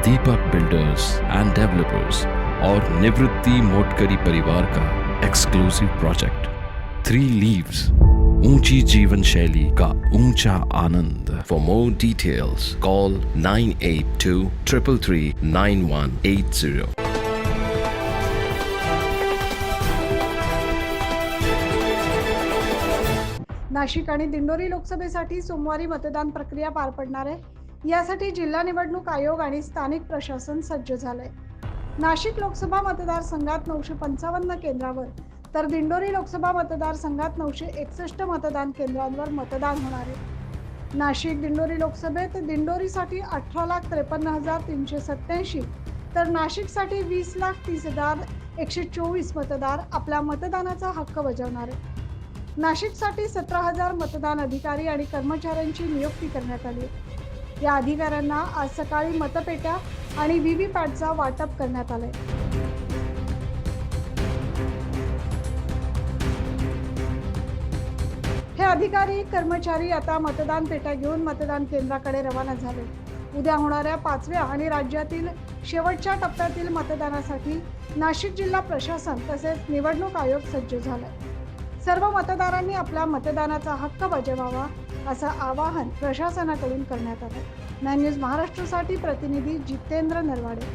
Deepak builders end developers और निवृत्ति मोटकरी परिवार का एक्सक्लूसिव प्रोजेक्ट 3 लीव्स, ऊंची जीवन शैली का ऊंचा आनंद। For more details call 9823339180। Nashik आणि दिंडोरी लोकसभेसाठी सोमवारी मतदान प्रक्रिया पार पडणार आहे। यासाठी जिल्हा निवडणूक आयोग आणि स्थानिक प्रशासन सज्ज झालंय। नाशिक लोकसभा मतदारसंघात 955 केंद्रावर तर दिंडोरी लोकसभा मतदारसंघात 961 मतदान केंद्रांवर मतदान होणार आहे। नाशिक दिंडोरी लोकसभेत दिंडोरीसाठी 18,53,387 तर नाशिकसाठी 20,30,124 मतदार आपल्या मतदानाचा हक्क बजावणार आहे। नाशिकसाठी 17,000 मतदान अधिकारी आणि कर्मचाऱ्यांची नियुक्ती करण्यात आली। या अधिकाऱ्यांना आज सकाळी मतपेट्या आणि व्हीव्हीपॅटचा वाटप करण्यात आले। हे अधिकारी कर्मचारी आता मतदान पेट्या घेऊन मतदान केंद्राकडे रवाना झाले। उद्या होणाऱ्या 5व्या आणि राज्यातील शेवटच्या टप्प्यातील मतदानासाठी नाशिक जिल्हा प्रशासन तसेच निवडणूक आयोग सज्ज झाले। सर्व मतदारांनी आपल्या मतदानाचा हक्क बजावावा असं आवाहन प्रशासनाकडून करण्यात आलं। 9 न्यूज महाराष्ट्रसाठी प्रतिनिधी जितेंद्र नरवाडे।